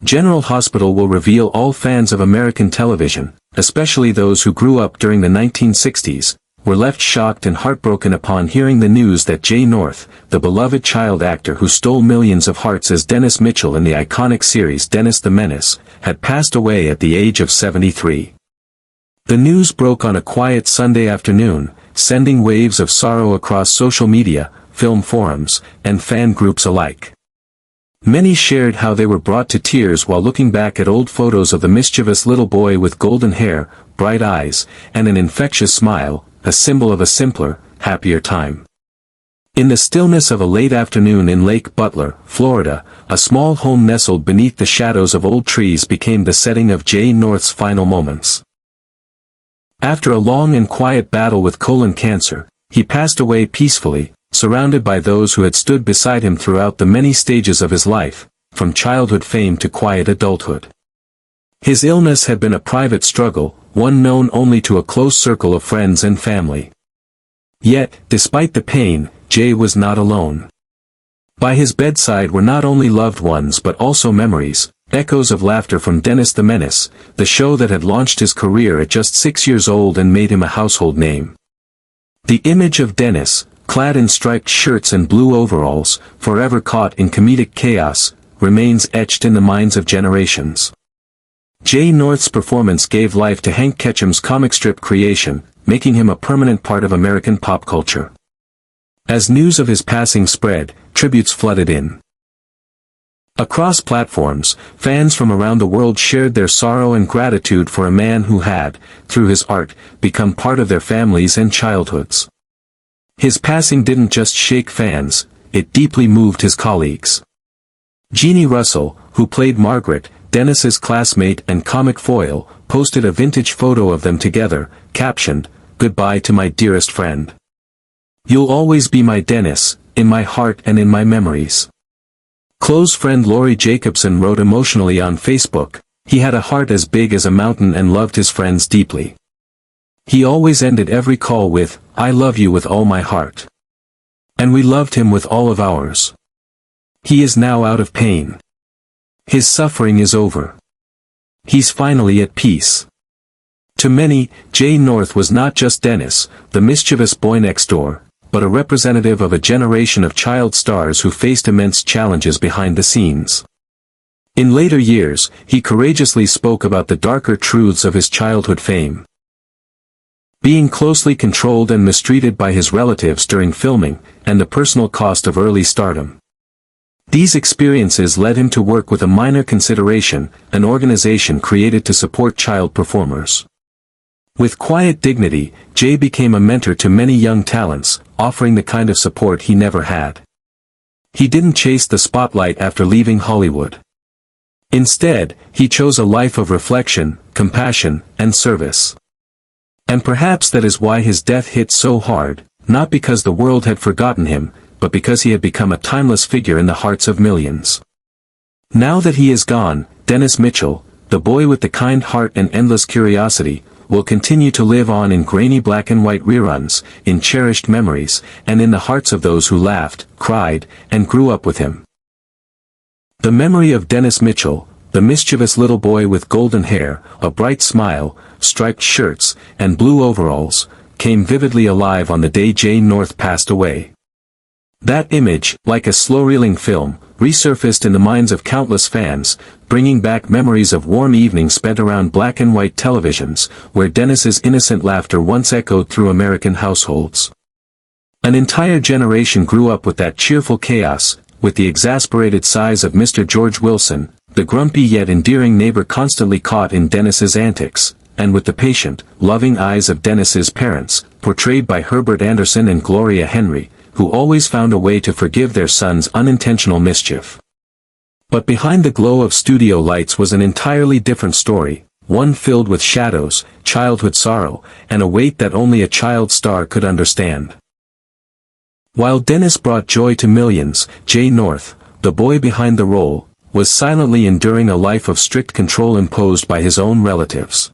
General Hospital will reveal all fans of American television, especially those who grew up during the 1960s, were left shocked and heartbroken upon hearing the news that Jay North, the beloved child actor who stole millions of hearts as Dennis Mitchell in the iconic series Dennis the Menace, had passed away at the age of 73. The news broke on a quiet Sunday afternoon, sending waves of sorrow across social media, film forums, and fan groups alike. Many shared how they were brought to tears while looking back at old photos of the mischievous little boy with golden hair, bright eyes, and an infectious smile, a symbol of a simpler, happier time. In the stillness of a late afternoon in Lake Butler, Florida, a small home nestled beneath the shadows of old trees became the setting of Jay North's final moments. After a long and quiet battle with colon cancer, he passed away peacefully, surrounded by those who had stood beside him throughout the many stages of his life, from childhood fame to quiet adulthood. His illness had been a private struggle, one known only to a close circle of friends and family. Yet, despite the pain, Jay was not alone. By his bedside were not only loved ones but also memories, echoes of laughter from Dennis the Menace, the show that had launched his career at just 6 years old and made him a household name. The image of Dennis, clad in striped shirts and blue overalls, forever caught in comedic chaos, remains etched in the minds of generations. Jay North's performance gave life to Hank Ketcham's comic strip creation, making him a permanent part of American pop culture. As news of his passing spread, tributes flooded in. Across platforms, fans from around the world shared their sorrow and gratitude for a man who had, through his art, become part of their families and childhoods. His passing didn't just shake fans, it deeply moved his colleagues. Jeannie Russell, who played Margaret, Dennis's classmate and comic foil, posted a vintage photo of them together, captioned, "Goodbye to my dearest friend. You'll always be my Dennis, in my heart and in my memories." Close friend Lori Jacobson wrote emotionally on Facebook, "He had a heart as big as a mountain and loved his friends deeply. He always ended every call with, 'I love you with all my heart.' And we loved him with all of ours. He is now out of pain. His suffering is over. He's finally at peace." To many, Jay North was not just Dennis, the mischievous boy next door, but a representative of a generation of child stars who faced immense challenges behind the scenes. In later years, he courageously spoke about the darker truths of his childhood fame. Being closely controlled and mistreated by his relatives during filming, and the personal cost of early stardom. These experiences led him to work with a Minor Consideration, an organization created to support child performers. With quiet dignity, Jay became a mentor to many young talents, offering the kind of support he never had. He didn't chase the spotlight after leaving Hollywood. Instead, he chose a life of reflection, compassion, and service. And perhaps that is why his death hit so hard, not because the world had forgotten him, but because he had become a timeless figure in the hearts of millions. Now that he is gone, Dennis Mitchell, the boy with the kind heart and endless curiosity, will continue to live on in grainy black and white reruns, in cherished memories, and in the hearts of those who laughed, cried, and grew up with him. The memory of Dennis Mitchell, the mischievous little boy with golden hair, a bright smile, striped shirts, and blue overalls, came vividly alive on the day Jay North passed away. That image, like a slow-reeling film, resurfaced in the minds of countless fans, bringing back memories of warm evenings spent around black and white televisions, where Dennis's innocent laughter once echoed through American households. An entire generation grew up with that cheerful chaos, with the exasperated sighs of Mr. George Wilson, the grumpy yet endearing neighbor constantly caught in Dennis's antics, and with the patient, loving eyes of Dennis's parents, portrayed by Herbert Anderson and Gloria Henry, who always found a way to forgive their son's unintentional mischief. But behind the glow of studio lights was an entirely different story, one filled with shadows, childhood sorrow, and a weight that only a child star could understand. While Dennis brought joy to millions, Jay North, the boy behind the role, was silently enduring a life of strict control imposed by his own relatives.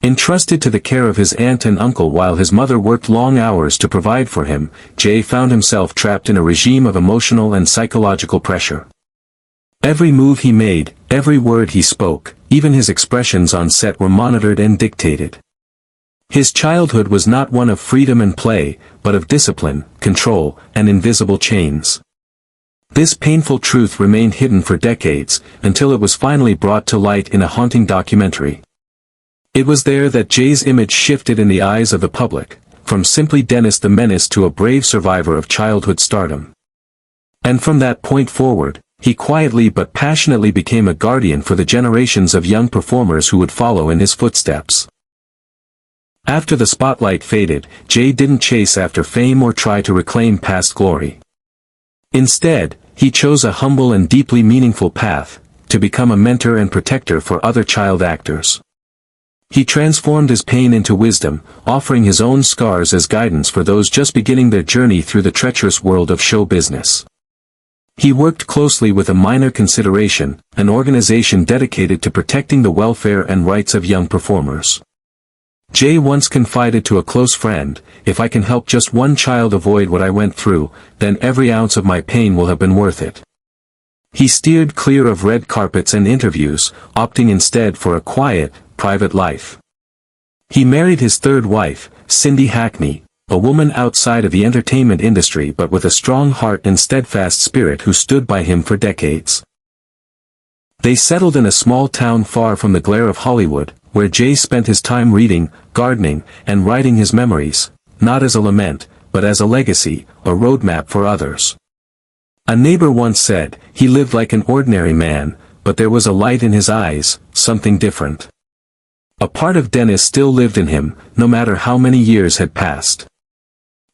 Entrusted to the care of his aunt and uncle while his mother worked long hours to provide for him, Jay found himself trapped in a regime of emotional and psychological pressure. Every move he made, Every word he spoke, even his expressions on set were monitored and dictated. His childhood was not one of freedom and play, but of discipline, control, and invisible chains. This painful truth remained hidden for decades, until it was finally brought to light in a haunting documentary. It was there that Jay's image shifted in the eyes of the public, from simply Dennis the Menace to a brave survivor of childhood stardom. And from that point forward, he quietly but passionately became a guardian for the generations of young performers who would follow in his footsteps. After the spotlight faded, Jay didn't chase after fame or try to reclaim past glory. Instead, he chose a humble and deeply meaningful path, to become a mentor and protector for other child actors. He transformed his pain into wisdom, offering his own scars as guidance for those just beginning their journey through the treacherous world of show business. He worked closely with a minor consideration, an organization dedicated to protecting the welfare and rights of young performers. Jay once confided to a close friend, "If I can help just one child avoid what I went through, then every ounce of my pain will have been worth it." He steered clear of red carpets and interviews, opting instead for a quiet, private life. He married his third wife, Cindy Hackney, a woman outside of the entertainment industry but with a strong heart and steadfast spirit who stood by him for decades. They settled in a small town far from the glare of Hollywood, where Jay spent his time reading, gardening, and writing his memories, not as a lament, but as a legacy, a roadmap for others. A neighbor once said, he lived like an ordinary man, but there was a light in his eyes, something different. A part of Dennis still lived in him, no matter how many years had passed.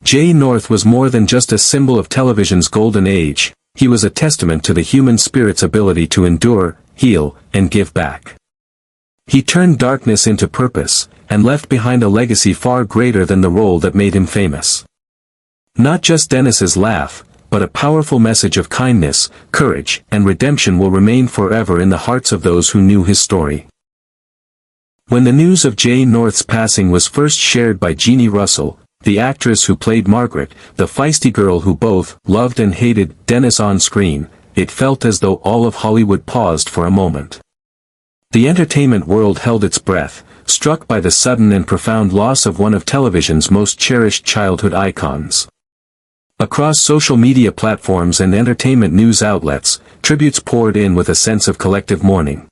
Jay North was more than just a symbol of television's golden age, he was a testament to the human spirit's ability to endure, heal, and give back. He turned darkness into purpose, and left behind a legacy far greater than the role that made him famous. Not just Dennis's laugh, but a powerful message of kindness, courage, and redemption will remain forever in the hearts of those who knew his story. When the news of Jay North's passing was first shared by Jeannie Russell, the actress who played Margaret, the feisty girl who both loved and hated Dennis on screen, it felt as though all of Hollywood paused for a moment. The entertainment world held its breath, struck by the sudden and profound loss of one of television's most cherished childhood icons. Across social media platforms and entertainment news outlets, tributes poured in with a sense of collective mourning.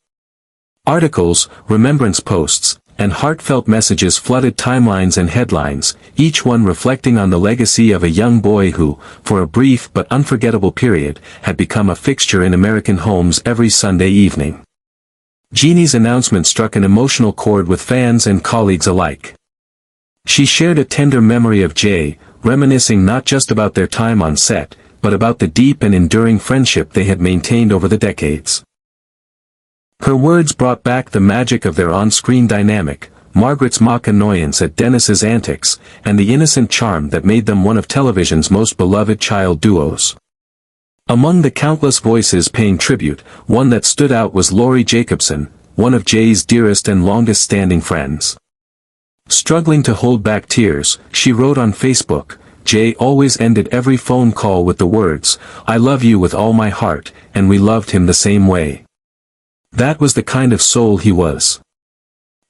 Articles, remembrance posts, and heartfelt messages flooded timelines and headlines, each one reflecting on the legacy of a young boy who, for a brief but unforgettable period, had become a fixture in American homes every Sunday evening. Jeannie's announcement struck an emotional chord with fans and colleagues alike. She shared a tender memory of Jay, reminiscing not just about their time on set, but about the deep and enduring friendship they had maintained over the decades. Her words brought back the magic of their on-screen dynamic, Margaret's mock annoyance at Dennis's antics, and the innocent charm that made them one of television's most beloved child duos. Among the countless voices paying tribute, one that stood out was Laurie Jacobson, one of Jay's dearest and longest-standing friends. Struggling to hold back tears, she wrote on Facebook, "Jay always ended every phone call with the words, 'I love you with all my heart,' and we loved him the same way. That was the kind of soul he was.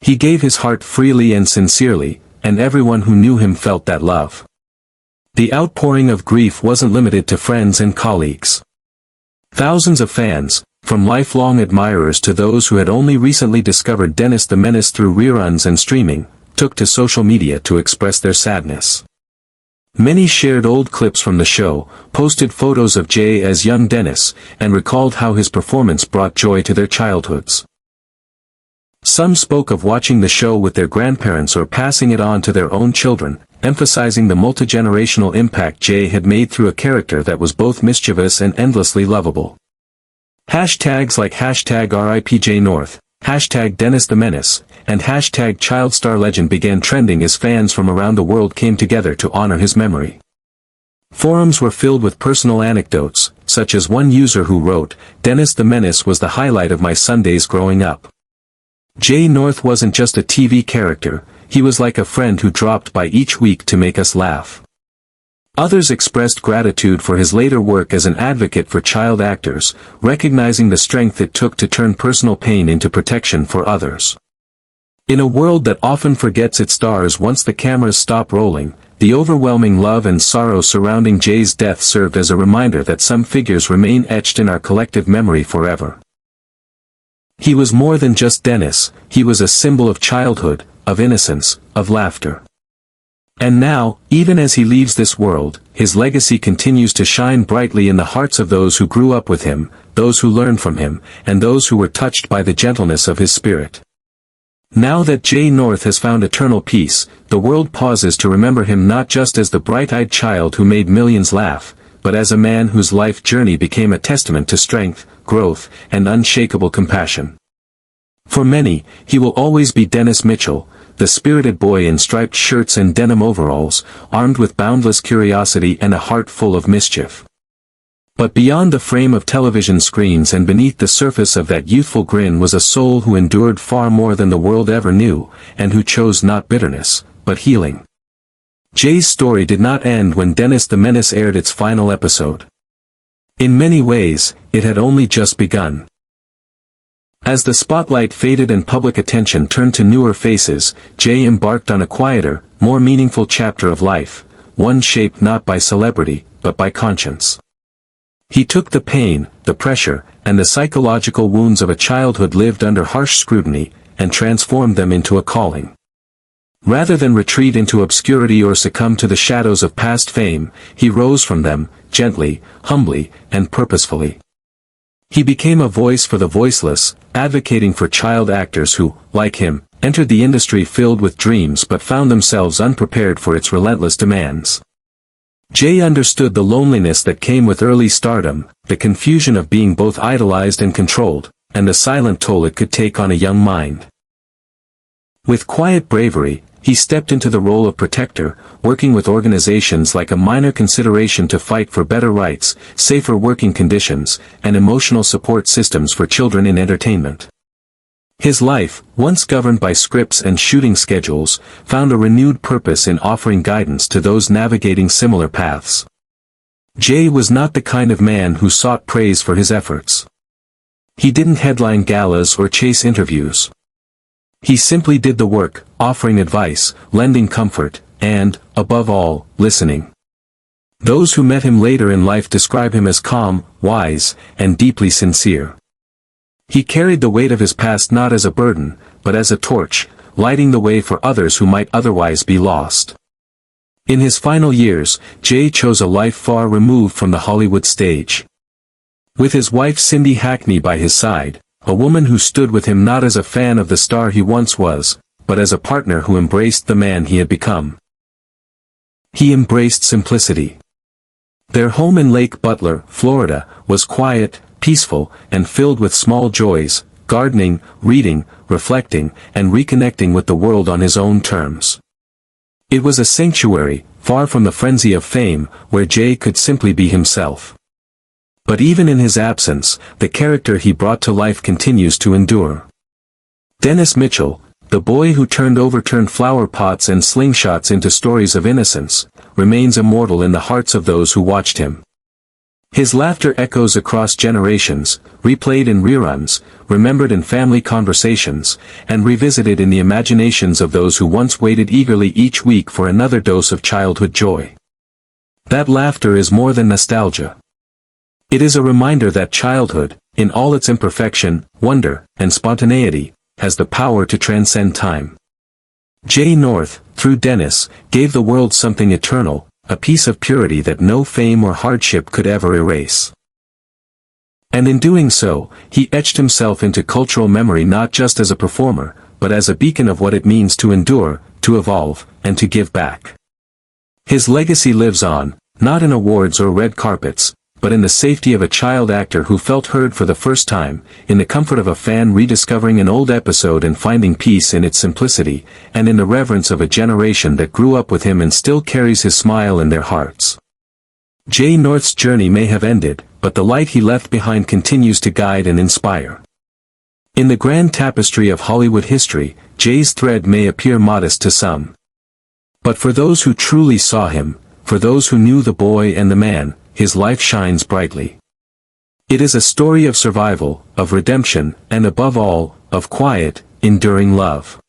He gave his heart freely and sincerely, and everyone who knew him felt that love." The outpouring of grief wasn't limited to friends and colleagues. Thousands of fans, from lifelong admirers to those who had only recently discovered Dennis the Menace through reruns and streaming, took to social media to express their sadness. Many shared old clips from the show, posted photos of Jay as young Dennis, and recalled how his performance brought joy to their childhoods. Some spoke of watching the show with their grandparents or passing it on to their own children, emphasizing the multi-generational impact Jay had made through a character that was both mischievous and endlessly lovable. Hashtags like #RIPJNorth, #Dennis the Menace, and #ChildStarLegend began trending as fans from around the world came together to honor his memory. Forums were filled with personal anecdotes, such as one user who wrote, "Dennis the Menace was the highlight of my Sundays growing up. Jay North wasn't just a TV character, he was like a friend who dropped by each week to make us laugh." Others expressed gratitude for his later work as an advocate for child actors, recognizing the strength it took to turn personal pain into protection for others. In a world that often forgets its stars once the cameras stop rolling, the overwhelming love and sorrow surrounding Jay's death served as a reminder that some figures remain etched in our collective memory forever. He was more than just Dennis, he was a symbol of childhood, of innocence, of laughter. And now, even as he leaves this world, his legacy continues to shine brightly in the hearts of those who grew up with him, those who learned from him, and those who were touched by the gentleness of his spirit. Now that Jay North has found eternal peace, the world pauses to remember him not just as the bright-eyed child who made millions laugh, but as a man whose life journey became a testament to strength, growth, and unshakable compassion. For many, he will always be Dennis Mitchell, the spirited boy in striped shirts and denim overalls, armed with boundless curiosity and a heart full of mischief. But beyond the frame of television screens and beneath the surface of that youthful grin was a soul who endured far more than the world ever knew, and who chose not bitterness, but healing. Jay's story did not end when Dennis the Menace aired its final episode. In many ways, it had only just begun. As the spotlight faded and public attention turned to newer faces, Jay embarked on a quieter, more meaningful chapter of life, one shaped not by celebrity, but by conscience. He took the pain, the pressure, and the psychological wounds of a childhood lived under harsh scrutiny, and transformed them into a calling. Rather than retreat into obscurity or succumb to the shadows of past fame, he rose from them, gently, humbly, and purposefully. He became a voice for the voiceless, advocating for child actors who, like him, entered the industry filled with dreams but found themselves unprepared for its relentless demands. Jay understood the loneliness that came with early stardom, the confusion of being both idolized and controlled, and the silent toll it could take on a young mind. With quiet bravery, he stepped into the role of protector, working with organizations like A Minor Consideration to fight for better rights, safer working conditions, and emotional support systems for children in entertainment. His life, once governed by scripts and shooting schedules, found a renewed purpose in offering guidance to those navigating similar paths. Jay was not the kind of man who sought praise for his efforts. He didn't headline galas or chase interviews. He simply did the work, offering advice, lending comfort, and, above all, listening. Those who met him later in life describe him as calm, wise, and deeply sincere. He carried the weight of his past not as a burden, but as a torch, lighting the way for others who might otherwise be lost. In his final years, Jay chose a life far removed from the Hollywood stage. With his wife Cindy Hackney by his side, a woman who stood with him not as a fan of the star he once was, but as a partner who embraced the man he had become. He embraced simplicity. Their home in Lake Butler, Florida, was quiet, peaceful, and filled with small joys, gardening, reading, reflecting, and reconnecting with the world on his own terms. It was a sanctuary, far from the frenzy of fame, where Jay could simply be himself. But even in his absence, the character he brought to life continues to endure. Dennis Mitchell, the boy who turned overturned flower pots and slingshots into stories of innocence, remains immortal in the hearts of those who watched him. His laughter echoes across generations, replayed in reruns, remembered in family conversations, and revisited in the imaginations of those who once waited eagerly each week for another dose of childhood joy. That laughter is more than nostalgia. It is a reminder that childhood, in all its imperfection, wonder, and spontaneity, has the power to transcend time. Jay North, through Dennis, gave the world something eternal, a piece of purity that no fame or hardship could ever erase. And in doing so, he etched himself into cultural memory not just as a performer, but as a beacon of what it means to endure, to evolve, and to give back. His legacy lives on, not in awards or red carpets, but in the safety of a child actor who felt heard for the first time, in the comfort of a fan rediscovering an old episode and finding peace in its simplicity, and in the reverence of a generation that grew up with him and still carries his smile in their hearts. Jay North's journey may have ended, but the light he left behind continues to guide and inspire. In the grand tapestry of Hollywood history, Jay's thread may appear modest to some. But for those who truly saw him, for those who knew the boy and the man, his life shines brightly. It is a story of survival, of redemption, and above all, of quiet, enduring love.